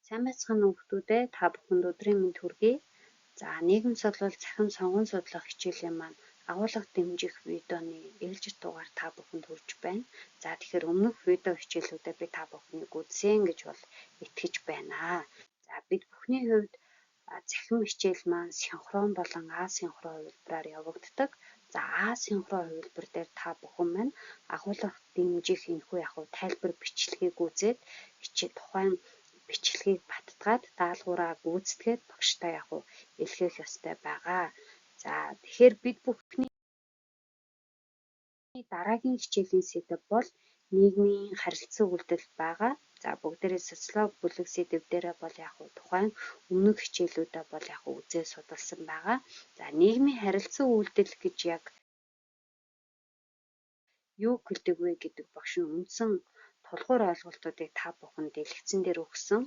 Сайн байцгаана уу хүүхдүүдээ. Та бүхэнд өдрийн мэнд хүргэе. За, нийгэм судлал цахим сонгон судлах хичээлийн маань агуулга дэмжих видеоны ээлжит дугаар та бүхэнд хүрж байна. За, тэгэхээр өмнөх видео хичээлүүдэд би та бүхнийг үзсэн гэж бол итгэж байна. За, бид бүхний хувьд цахим хичээл маань синхрон болон асинхрон хувилбараар явагддаг. За, асинхрон хувилбар дээр та бүхэн маань агуулга дэмжих энэхүү тайлбар бичлэгийг үзээд тухайн бичлэгийг баттгаад даалгавраа гүйцэтгээд багштай илгээх ёстой байгаа. За, тэгэхээр бид бүхний дараагийн хичээлийн сэдэв бол нийгмийн харилцан үйлдэл байгаа. За, бүгдээрээ социологи бүлэг сэдэв дээрээ бол тухайн өмнөх хичээлүүдэд бол үзээ судалсан байгаа. За, нийгмийн харилцан үйлдэл гэж яг юу гэдэг вэ гэдэг багш нь үндсэн тулгуур ойлголтуудыг та бүхэнд дэлгэцэн дээр өгсөн.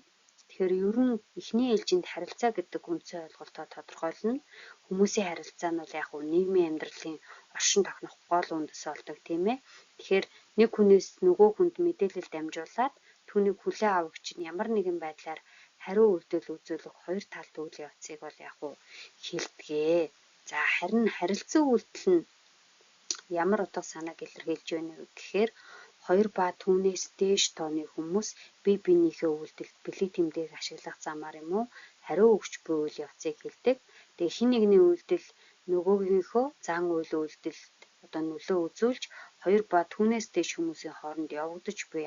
Тэгэхээр ер нь эхний ээлжинд харилцаа гэдэг үндсэн ойлголтоо тодорхойлно. Хүмүүсийн харилцаа нь бол нийгмийн амьдралын оршин тогтнох гол үндэс болдог тийм ээ. Тэгэхээр нэг хүнээс нөгөө хүнд мэдээлэл дамжуулаад түүнийг хүлээн авагч нь ямар нэгэн байдлаар хариу үйлдэл үзүүлэх хоёр талт үйл явцыг бол хэлдэгэ. За, харин харилцан үйлдэл нь ямар утга санааг илэрхийлж байна вэ гэхээр хоёр ба түүнээс дээш тооны хүмүүс бие биенийхээ үйлдэлд бэлэг тэмдэг ашиглах замаар юм уу хариу өгч буй үйл явцыг хэлдэг. Тэгээ хин нэгний үйлдэл нөгөөгийнхөө зан үйл үйлдэлд нөлөө үзүүлж хоёр ба түүнээс дээш хүмүүсийн хооронд явагдаж буй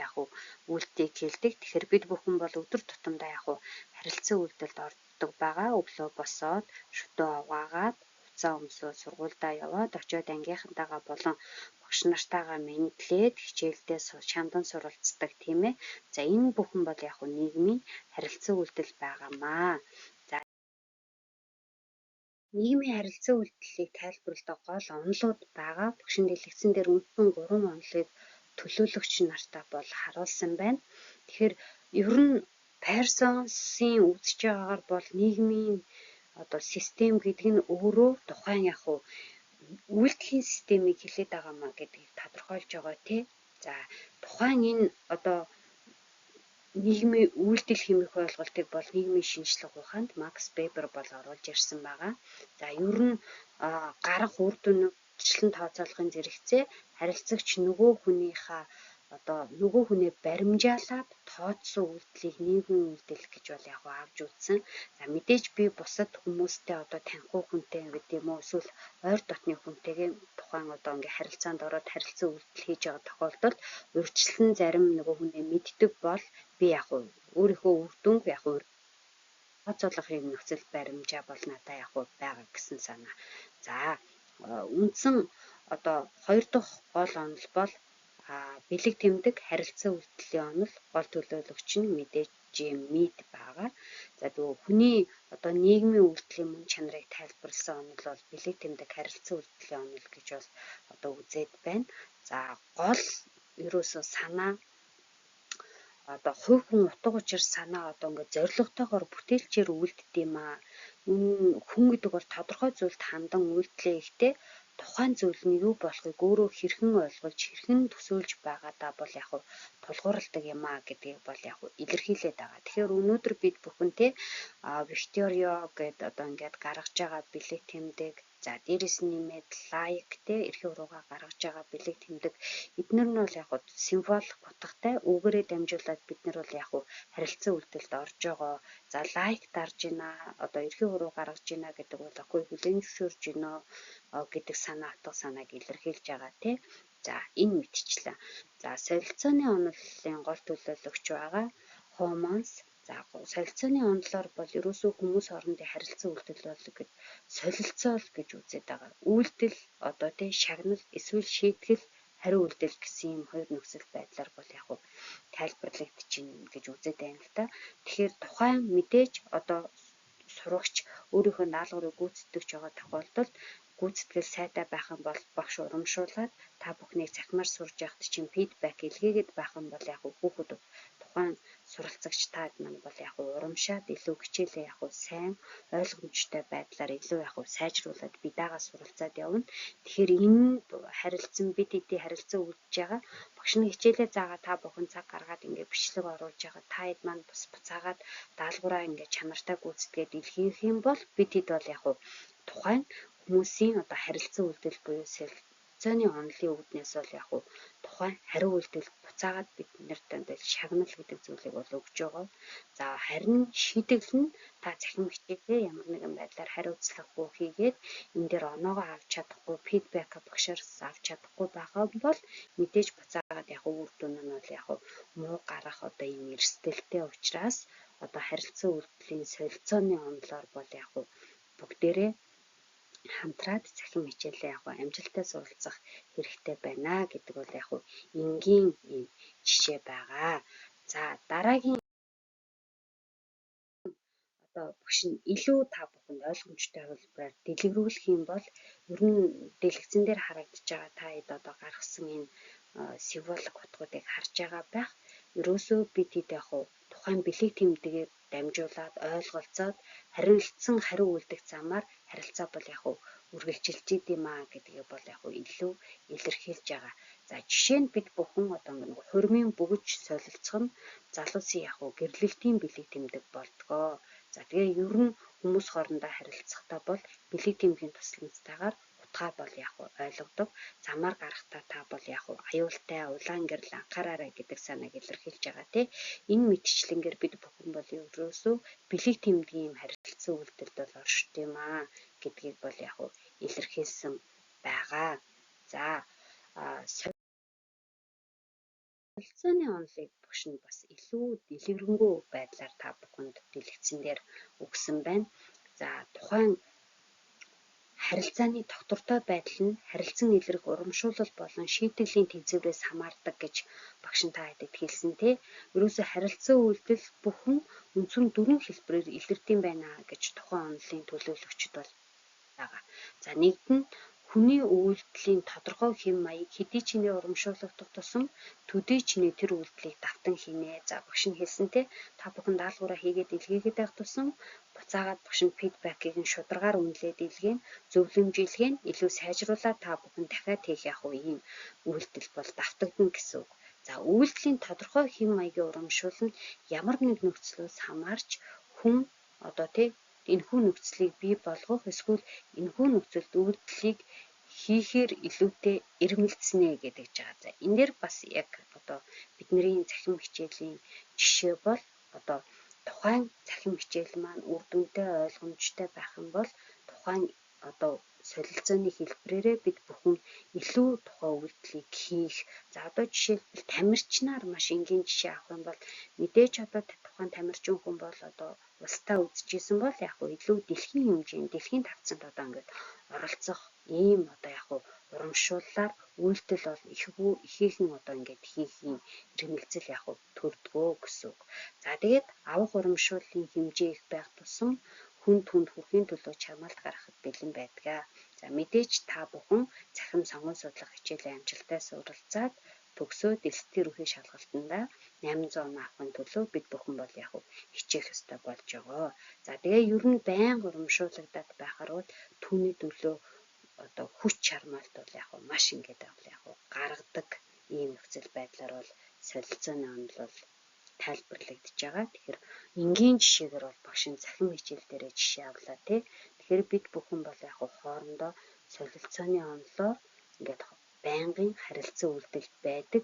үйлдэлийг хэлдэг. Тэгэхээр бид бүхэн бол өдөр тутамдаа харилцан үйлдэлд ордог байгаа. Өглөө босоод шөдөө угаагаад хуцаа өмсөө сургуульдаа яваад очиод ангийнхантайгаа болон багш нартайгаа мэдлээд хичээлдээ шандан суралцдаг тийм ээ. За, энэ бүхэн бол нийгмийн харилцан үйлдэл байгаамаа. За, нийгмийн харилцан үйлдэлийг тайлбарладаг гол онолууд байгаа. Багшин дэлгэцэн дээр үндсэн 3 онолыг төлөөлөгч нартаа бол харуулсан байна. Тэгэхээр ер нь Персонсын үзэж байгаагаар бол нийгмийн систем гэдэг нь өөрөө тухайн үйлдэлийн системийг хэлээд байгаамаа гэдгийг тодорхойлж байгаа тий. За, тухайн энэ нийгмийн үйлдэл хэмээх ойлголтыг бол нийгмийн шинжлэх ухаанд Макс Вебер бол оруулж ирсэн байгаа. За, ер нь гарах үр дүнчлэн тооцоолохын зэрэгцээ харилцагч нөгөө хүнээ баримжаалаад тооцсон үйлдэлийг нийгмийн үйлдэл гэж бол авч үзсэн. За, мэдээж би бусад хүмүүстэй танихгүй хүнтэй гэдэг юм уу эсвэл ойр дотны хүнтэйгээ тухайн харилцаанд ороод харилцан үйлдэл хийж байгаа тохиолдолд урьдчилан зарим нөгөө хүнээ мэддэг бол би өөрийнхөө үр дүнг тооцоолохын нөхцөл баримжаа бол надад байгаа гэсэн санаа. За, үндсэн хоёр дахь гол онол бол бэлэг тэмдэг харилцан үйлдэлийн онол гол төлөөлөгч нь мэдээж Мид байгаа. За, хүний нийгмийн үйлдэлийн мөн чанарыг тайлбарласан онол бол бэлэг тэмдэг харилцан үйлдэлийн онол гэж бол үзээд байна. За, гол ерөөсөө санаа хувь хүн утга учир санаа зорилготойгоор бүтээлчээр үйлддэг юм аа. Хүн гэдэг бол тодорхой зүйлд хандан үйлдэлээ ихтэй тухайн зүйл нь юу болохыг өөрөө хэрхэн ойлгож хэрхэн төсөөлж байгаадаа бол тулгуурладаг юм аа гэдгийг бол илэрхийлээд байгаа. Тэгэхээр өнөөдөр бид бүхэнтэй Викторио гэдэг гаргаж байгаа бэлэг тэмдэг, за дээрэс нь нэмээд лайк эрхийн уруугаа гаргаж байгаа бэлэг тэмдэг эдгээр нь бол символик утгатай үгээрээ дамжуулаад бид нар бол харилцан үйлдэлд орж байгаа. За, лайк дарж байна эрхийн уруу гаргаж байна гэдэг бол хүлээн зөвшөөрж байна гэдэг утга санааг илэрхийлж байгаа тий. За, энэ мэдчихлээ. За, солилцооны онолын гол төлөөлөгч байгаа Хоманс. За, солилцооны онолоор бол ерөөсөө хүмүүс хоорондын харилцан үйлдэл болдог гэж солилцоо гэж үзээд байгаа. Үйлдэл шагнал эсвэл шийтгэл хариу үйлдэл гэсэн юм хоёр нөхцөл байдлаар бол тайлбарлагдчихна гэж үзээд байна л да. Тэгэхээр тухайн мэдээж сурагч өөрийнхөө даалгаврыг гүйцэтгэж байгаа тохиолдолд гүйцэтгэл сайтай байх юм бол багш урамшуулад та бүхнийг цахимаар сурж явахд чинь фидбек илгээгээд байх юм бол хүүхэд тухайн суралцагчдад маань бол яг урамшаад илүү хичээлээ яг сайн ойлгомжтой байдлаар илүү яг сайжруулад бидэгаа суралцаад явна. Тэгэхээр энэ харилцан бид хэдий харилцан үүдэж байгаа багш нь хичээлээ заагаад та бүхэн цаг гаргаад ингээ бичлэг оруулж байгаа та хэд маань бас буцаагаад даалгавраа ингээ чанартай гүйцэтгээд илгээх юм бол бид хэд бол яг тухайн хүмүүсийн одоо харилцан үйлдэл буюу солилцооны онолын үүднээс бол яг тухайн хариу үйлдэл буцаагаад бид нарт шагнал гэдэг зүйлийг бол өгж байгаа. За харин шийтгэл нь та захин хичээлээ ямар нэгэн байдлаар хариуцлагагүй хийгээд энэ дээр оноогоо авч чадахгүй фидбек багшаас авч чадахгүй байгаа бол мэдээж буцаагаад яг үр дүн нь бол яг муу гарах одоо ийм эрсдэлтэй учраас одоо харилцан үйлдэлийн солилцооны онолоор бол яг бүгдээрээ хамтраад захин хичээлээ яг амжилттай суралцах хэрэгтэй байна гэдэг бол яг энгийн ийм жишээ байгаа. За дараагийн одоо багш нь илүү та бүхэнд ойлгомжтой хэлбэрээр дэлгэрүүлэх юм бол ер нь дэлгэцэн дээр харагдаж байгаа та хэд одоо гаргасан энэ символик утгуудыг харж байгаа байх. Ерөөсөө бид хэд яг тухайн бэлэг тэмдгийг дамжуулаад ойлголцоод харилцсан хариу үйлдэх замаар харилцаа бол яг үргэлжилж идэм аа гэдгийг бол яг илүү илэрхийлж байгаа. За жишээ нь бид бүхэн одоо хурмын бөгж солилцох нь залуусын яг гэрлэлтийн бэлэг тэмдэг болдгоо. За тэгээ ер нь хүмүүс хоорондоо харилцахдаа бол бэлэг тэмдгийн тусламжтайгаар утгаа бол яг ойлгодог. Замаар гарахтаа та бол яг аюултай улаан гэрэл анхаараарай гэдэг санааг илэрхийлж байгаа тий. Энэ мэтчлэнгээр бид бүхэн бол ерөөсөө бэлэг тэмдгийн харилцан үйлдэлд бол оршд юм аа гэдгийг бол яг илэрхийлсэн байгаа. За солилцооны онолыг багш нь бас илүү дэлгэрэнгүй байдлаар та бүхэнд дэлгэцэн дээр өгсөн байна. За тухайн харилцааны доктортой байдал нь харилцан илрэх урамшуулал болон шийтгэлийн тэнцвэрээс хамаардаг гэж багш нь та хэдэд хэлсэн тий. Ерөөсөө харилцан үйлдэл бүхэн үндсэн 4 хэлбэрээр илэрдэм байна гэж тухайн онолын төлөөлөгчд бол байгаа. За нэгд нь хүний үйлдэлийн тодорхой хэм маяг хэдий чинээ урамшуулгадах тусам төдий чинээ тэр үйлдэлийг давтан хийнэ. За багш нь хэлсэн те та бүхэн даалгавраа хийгээд илгээгээд байх тусам буцаагаад багш нь фидбекийг нь шударгаар үнэлээд илгээн зөвлөмжилгээн илүү сайжруулаад та бүхэн дахиад хийх яг ийм үйлдэл бол давтагдана гэсэн үг. За үйлдэлийн тодорхой хэм маягийн урамшуул нь ямар нэг нөхцлөөс хамаарч хүн одоо энэхүү нөхцөлийг бий болгох эсвэл энэхүү нөхцөлд үйлдэлийг хийхээр илүүтэй ирмэлцснэ гэдэг жаа. За энэ дээр бас яг одоо бидний захин хичээлийн жишээ бол одоо тухайн захин хичээл маань үр дүнтэй ойлгомжтой байх юм бол тухайн одоо солилцооны хэлбэрээрээ бид бүхэн илүү тухайн үйлдэлийг хийх. За одоо жишээлбэл тамирчнаар маш энгийн жишээ авах юм бол мэдээж одоо тухайн тамирчин хүн бол одоо улстай үзэжсэн бол яг илүү дэлхийн хэмжээнд дэлхийн тавцанд одоо ингээд оролцох ийм одоо яг урамшууллаар үйлдэл бол ихээхэн одоо ингээд хийх юм ирмэлцэл яг төрдгөө гэсэн үг. За тэгээд авах урамшууллын хэмжээ их байх тусам хүнд хүрэхийн төлөө чармаалт гаргахад бэлэн байдаг. За мэдээж та бүхэн захин сонгон судлах хичээлийн амжилттай суралцаад төгсөөд элсдийн рүүхийн шалгалтандаа 800 авахын төлөө бид бүхэн бол яг хичээх ёстой болж байгаа. За тэгээ ер нь байнга урамшуулагдаад байхаар бол түүний төлөө одоо хүч чармаалт бол яг маш ингээд яг гаргадаг ийм нөхцөл байдлаар бол солилцооны онол бол тайлбарлагдж байгаа. Тэгэхээр энгийн жишээгээр бол багш нь захин хичээл дээрээ жишээ авлаа тий. Тэгэхээр бид бүхэн бол яг хоорондоо солилцооны онолоор ингээд байнгын харилцан үйлдэлд байдаг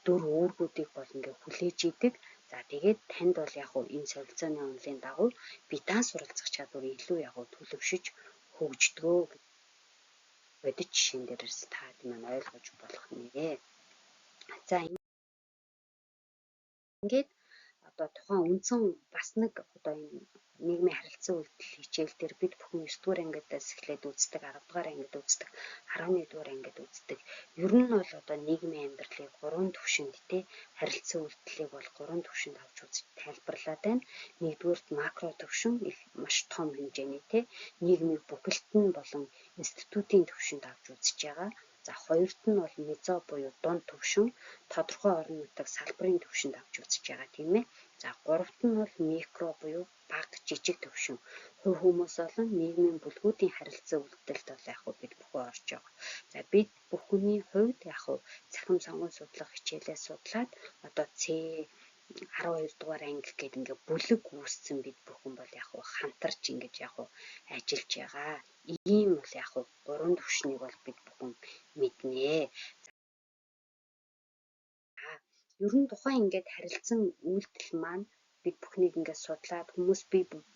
дүр үүргүүдийг бол ингээд хүлээж идэг. За тэгээд танд бол яг энэ солилцооны онолын дагуу бидан суралцах чадвар илүү яг төлөвшөж хөгждгөө бодит жишээн дээрээс та маань ойлгож болох нэ. За ингээд одоо тухайн үндсэн бас нэг одоо энэ нийгмийн харилцан үйлдэл хичээл дээр бид бүхэн 9 дугаар ангидаас эхлээд үздэг, 10 дугаар ангид үздэг, 11 дугаар ангид үздэг. Ер нь бол одоо нийгмийн амьдралыг 3 түвшинд харилцан үйлдэлийг бол 3 түвшинд авч үзэж тайлбарлаад байна. Нэгдүгээрт макро түвшин их маш том хэмжээний нийгмийн бүхэлдэн болон институтийн түвшинд авч үзэж байгаа. За хоёрт нь бол мезо буюу дунд түвшин тодорхой орон нутаг салбарын түвшинд авч үзэж байгаа тийм ээ. За гуравт нь бол микро буюу бага жижиг төвшин. Хувь хүмүүс болон нийгмийн бүлгүүдийн харилцаа үйлдэлд бол яг бид бүхэн орж байгаа. За бид бүхний хувьд яг цахим сонгон судлах хичээлээ судлаад одоо C12 дугаар анги гэдэг ингээ бүлэг үүссэн бид бүхэн бол яг хамтарч ингэж яг ажиллаж байгаа. Ийм бол яг гурван төвшнийг бол бид бүхэн мэднэ. Ер нь тухайн ингээд харилцан үйлдэл маань бид бүхнийг ингээд судлаад хүмүүс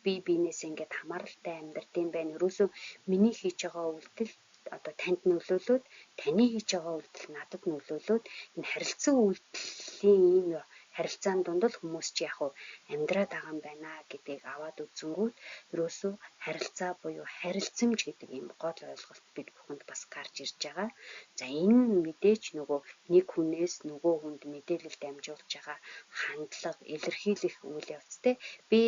бие биенээсээ ингээд хамааралтай амьдрдсан байна. Ерөөсөө миний хийж байгаа үйлдэл одоо танд нөлөөлөөд, таны хийж байгаа үйлдэл надад нөлөөлөөд энэ харилцан үйлдэлийн ийм харилцаан дунд л хүмүүс чи яг амьдраад байгаа юм байна гэдгийг аваад үзэнгүүт ерөөсөө харилцаа буюу харилцамж гэдэг ийм гол ойлголт бид бүхэнд бас гарч ирж байгаа. За энэ мэдээж нөгөө нэг хүнээс нөгөө хүнд мэдээлэл дамжуулж байгаа хандлага, илэрхийлэх үйл явц те би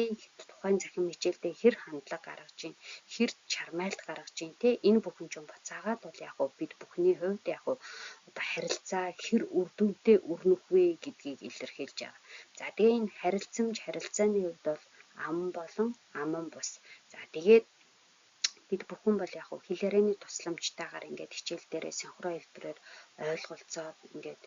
тухайн захим хичээлдээ хэр хандлага гаргаж чинь, хэр чармайлт гаргаж чинь те энэ бүхэн ч буцаагаад бол яг бид бүхний хувьд яг одоо харилцаа хэр үр дүнтэй өрнөх вэ гэдгийг илэрхийлж байгаа. За тэгээ энэ харилцааны хувьд бол ам болон аман бус. За тэгээд бид бүхэн бол яг хэл ярианы тусламжтайгаар ингээд хичээл дээрээ синхрон хэлбэрээр ойлголцоод ингээд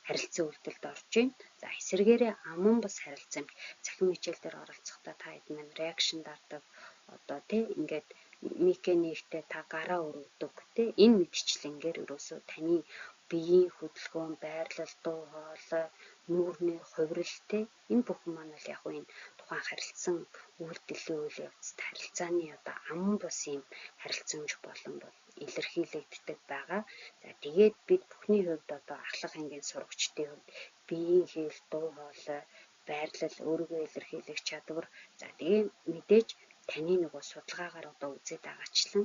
харилцан үйлдэлд орж байна. За эсвэргээрээ аман бус харилцамж захим хичээл дээр оролцохдоо та хэд маань реакшн дардаг одоо ингээд механиктэй та гараа өргөдөг энэ мэдчлэнгээр ерөөсөө таны биеийн хөдөлгөөн, байрлал, дуу хоолой, нүүрний хувирал энэ бүхэн маань бол яг энэ тухайн харилцан үйлдэлийн үйл явцад харилцааны одоо аман бус юм харилцамж болон бол илэрхийлэгддэг байгаа. За тэгээд бид бүхний хувьд одоо ахлах ангийн сурагчдын хувьд биеийн хэл, дуу хоолой, байрлал, өөрийгөө илэрхийлэх чадвар. За тэгээд мэдээж таны нөгөө судалгаагаар одоо үзээд байгаачлан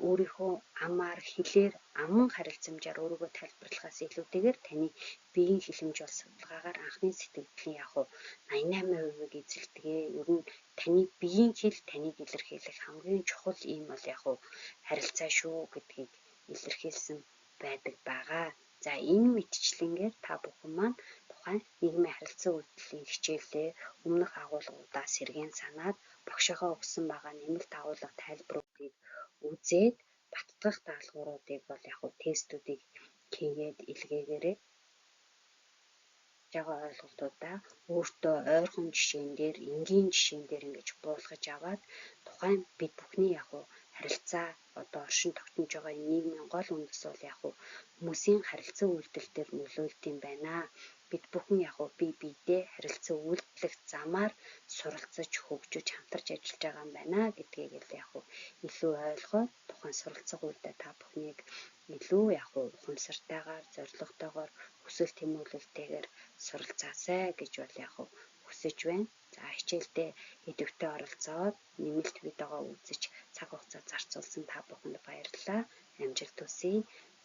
өөрийнхөө амаар хэлээр аман харилцамжаар өөрийгөө тайлбарлахаас илүүтэйгээр таны биеийн хэлэмж бол судалгаагаар анхны сэтгэгдлийн яг 88%-ийг эзэлдэг. Ер нь таны биеийн хэл таныг илэрхийлэх хамгийн чухал юм бол яг харилцаа шүү гэдгийг илэрхийлсэн байдаг байгаа. За энэ мэдчлэнгээр та бүхэн маань тухайн нийгмийн харилцаа үйлдэлийн хичээлээ өмнөх агуулгуудаа сэргээн санаад багшагаа өгсөн байгаа нэмэлт агуулга тайлбаруудыг үзээд баттгах даалгавруудыг бол яг тестүүдийг хийгээд илгээгээрэй. Жага ойлголтуудаа өөртөө ойрхон жишээн дээр, энгийн жишээн дээр ингэж буулгаж аваад тухайн бид бүхний яг харилцаа одоо оршин тогтнож байгаа нийгмийн гол үндэс бол яг хүмүүсийн харилцаа үйлдэл дээр нөлөөлд юм байна. Бид бүхэн яг бие биедээ харилцаа үйлдэх замаар суралцаж, хөгжиж, хамтарч ажиллаж байгаа юм байна гэдгийг л яг илүү ойлгоод тухайн суралцах үедээ та бүхнийг илүү яг ухамсартайгаар, зорилготойгоор, хүсэл тэмүүлэлтэйгээр суралцаасай гэж бол яг хүсэж байна. За хичээлдээ идэвхтэй оролцоод нэмэлт видеогоо үзэж цаг хугацаа зарцуулсан та бүхэнд баярлалаа. Амжилт хүсье.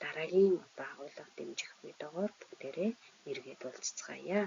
Дараагийн агуулга дэмжих видеогоор бүгдээрээ эргээд уулзцгаая.